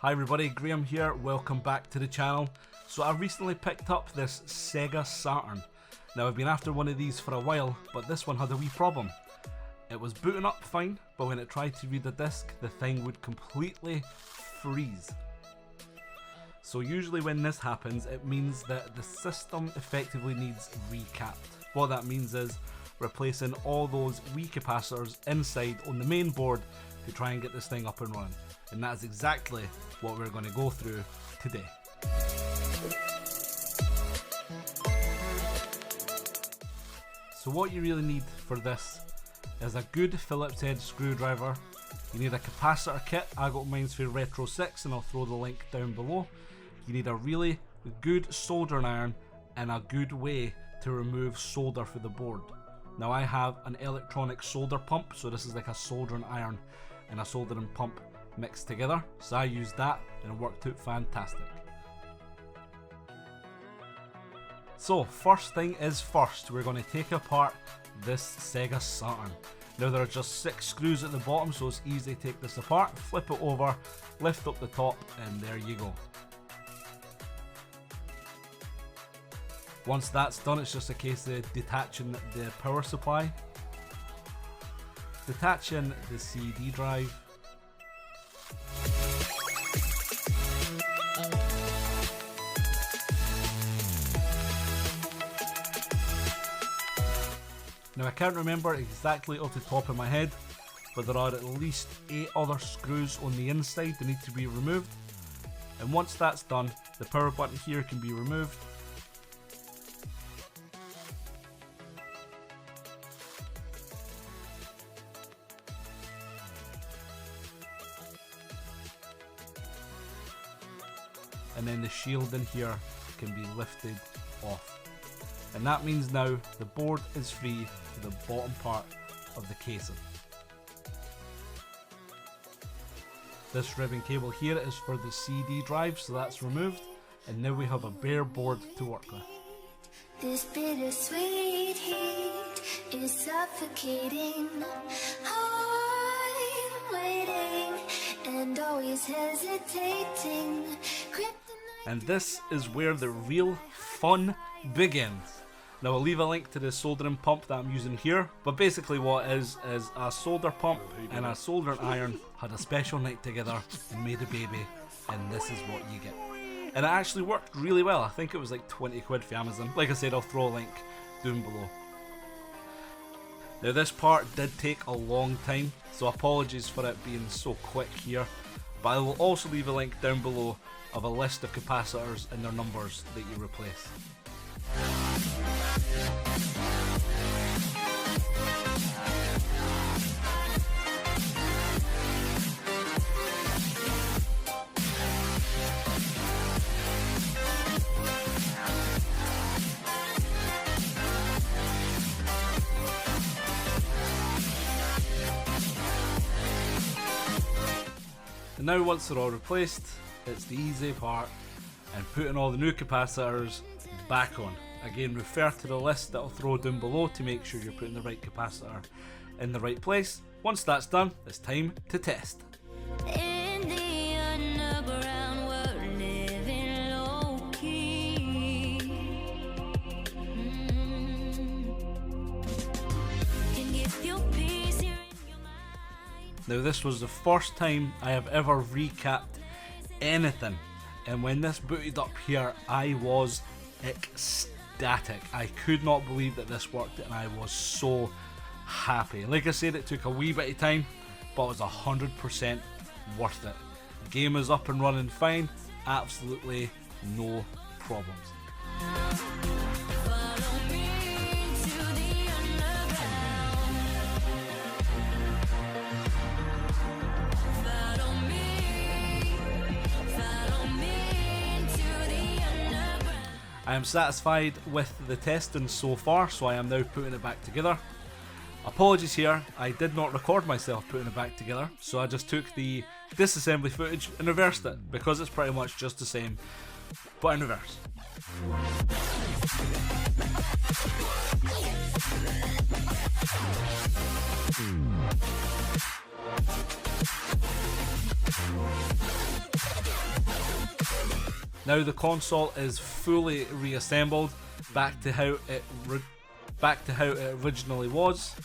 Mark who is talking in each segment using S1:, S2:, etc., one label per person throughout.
S1: Hi everybody, Graham here, welcome back to the channel. So I recently picked up this Sega Saturn. Now I've been after one of these for a while, but this one had a wee problem. It was booting up fine, but when it tried to read the disc, the thing would completely freeze. So usually when this happens, it means that the system effectively needs recapped. What that means is replacing all those wee capacitors inside on the main board to try and get this thing up and running. And that is exactly what we're going to go through today. So what you really need for this is a good Phillips head screwdriver. You need a capacitor kit. I got mine for Retro 6 and I'll throw the link down below. You need a really good soldering iron and a good way to remove solder for the board. Now I have an electronic solder pump, so this is like a soldering iron and a soldering pump mixed together. So I used that and it worked out fantastic. So first thing is first, we're going to take apart this Sega Saturn. Now there are just 6 screws at the bottom, so it's easy to take this apart, flip it over, lift up the top, and there you go. Once that's done, it's just a case of detaching the power supply, detaching the CD drive, now I can't remember exactly off the top of my head, but there are at least 8 other screws on the inside that need to be removed. And once that's done, the power button here can be removed. And then the shield in here can be lifted off. And that means now the board is free to the bottom part of the casing. This ribbon cable here is for the CD drive, so that's removed. And now we have a bare board to work with.
S2: This bittersweet heat is suffocating. I'm waiting and always hesitating.
S1: And this is where the real fun begins. Now I'll leave a link to the soldering pump that I'm using here, but basically what it is a solder pump and a soldering iron had a special night together and made a baby, and this is what you get. And it actually worked really well. I think it was like 20 quid for Amazon. Like I said, I'll throw a link down below. Now this part did take a long time, so apologies for it being so quick here, but I will also leave a link down below of a list of capacitors and their numbers that you replace. And now once they're all replaced, it's the easy part and putting all the new capacitors back on. Again, refer to the list that I'll throw down below to make sure you're putting the right capacitor in the right place. Once that's done, it's time to test.
S2: In the underground, we're living low key. Can give you peace here in your mind.
S1: Now this was the first time I have ever recapped anything, and when this booted up here I was ecstatic. I could not believe that this worked and I was so happy. Like I said, it took a wee bit of time, but it was 100% worth it. The game is up and running fine, absolutely no problems. I am satisfied with the testing so far, so I am now putting it back together. Apologies here, I did not record myself putting it back together, so I just took the disassembly footage and reversed it, because it's pretty much just the same, but in reverse. Now the console is fully reassembled back to how it originally was.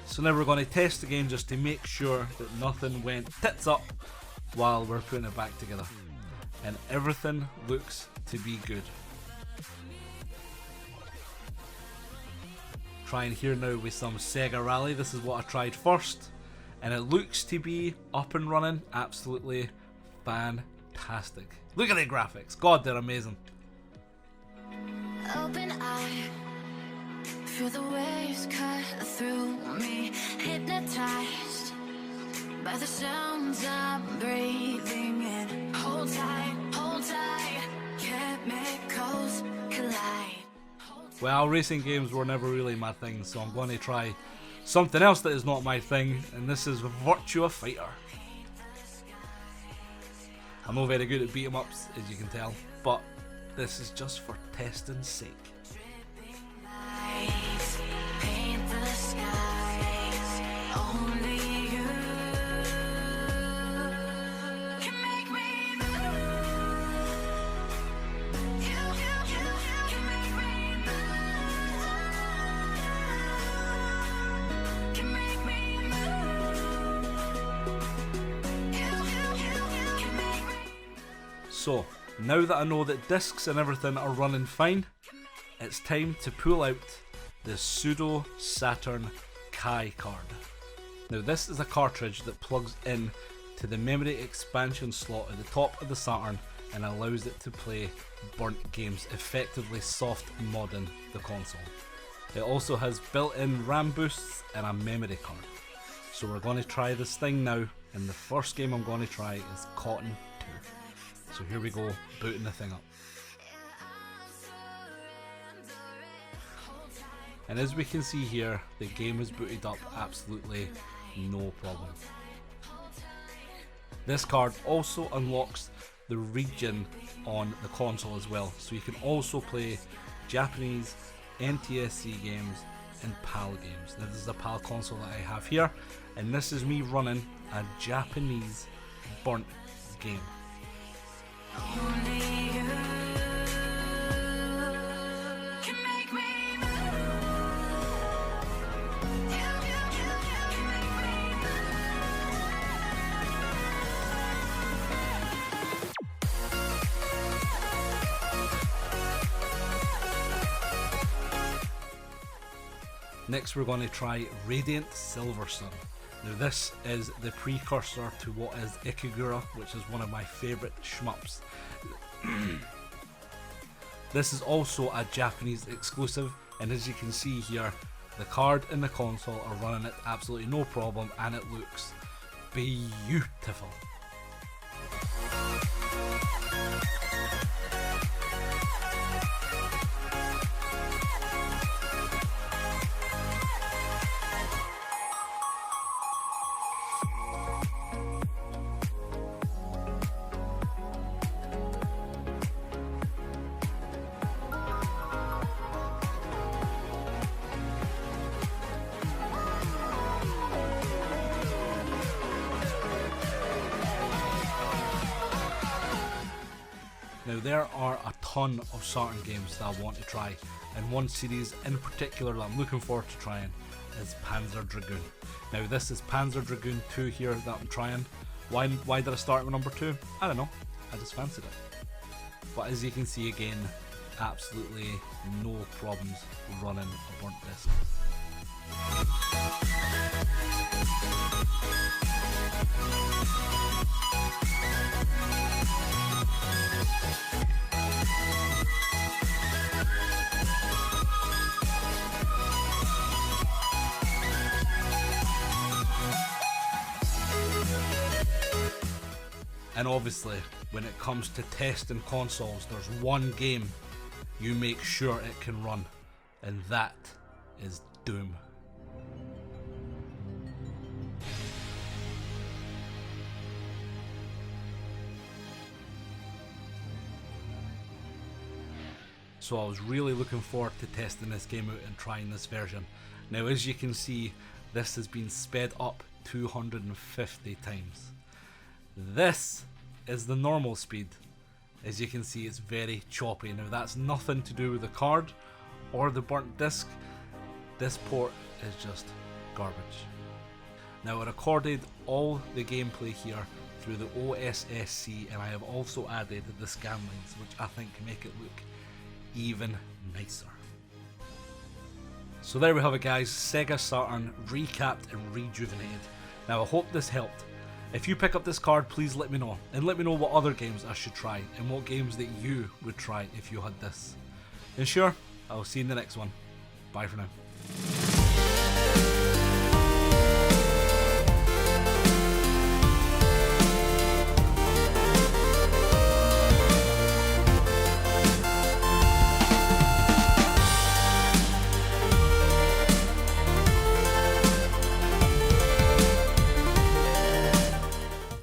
S1: So now we're going to test the game just to make sure that nothing went tits up while we're putting it back together. And everything looks to be good. Trying here now with some Sega Rally. This is what I tried first, and it looks to be up and running absolutely fantastic. Look at the graphics, god, they're amazing.
S2: Open eye, feel the waves cut through me, hypnotized by the sounds I'm breathing in. Hold tight, chemicals collide.
S1: Well, racing games were never really my thing, so I'm going to try something else that is not my thing, and this is Virtua Fighter. I'm not very good at beat 'em ups, as you can tell, but this is just for testing's sake.
S2: Lights paint the skies. Only you can make me move. You can make me move. Can make me move. You can make me.
S1: So, now that I know that discs and everything are running fine, it's time to pull out the Pseudo Saturn Kai card. Now this is a cartridge that plugs in to the memory expansion slot at the top of the Saturn and allows it to play burnt games, effectively soft modding the console. It also has built-in RAM boosts and a memory card. So we're going to try this thing now, and the first game I'm going to try is Cotton 2. So here we go, booting the thing up. And as we can see here, the game is booted up absolutely no problem. This card also unlocks the region on the console as well, so you can also play Japanese NTSC games and PAL games. Now this is a PAL console that I have here, and this is me running a Japanese burnt game.
S2: Only you can make me move. You can make me
S1: Next we're going to try Radiant Silver Sun. Now this is the precursor to what is Ikigura, which is one of my favourite shmups. This is also a Japanese exclusive, and as you can see here, the card and the console are running it absolutely no problem, and it looks beautiful. Now there are a ton of Saturn games that I want to try, and one series in particular that I'm looking forward to trying is Panzer Dragoon. Now this is Panzer Dragoon 2 here that I'm trying. Why did I start with number 2? I don't know, I just fancied it. But as you can see again, absolutely no problems running a burnt disc. And obviously, when it comes to testing consoles, there's one game you make sure it can run, and that is Doom. So I was really looking forward to testing this game out and trying this version. Now as you can see, this has been sped up 250 times. This is the normal speed, As you can see, it's very choppy. Now that's nothing to do with the card or the burnt disc. This port is just garbage. Now I recorded all the gameplay here through the OSSC, and I have also added the scan lines, which I think make it look even nicer. So there we have it guys, Sega Saturn recapped and rejuvenated. Now I hope this helped. If you pick up this card, please let me know, and let me know what other games I should try, and what games that you would try if you had this. And sure, I'll see you in the next one. Bye for now.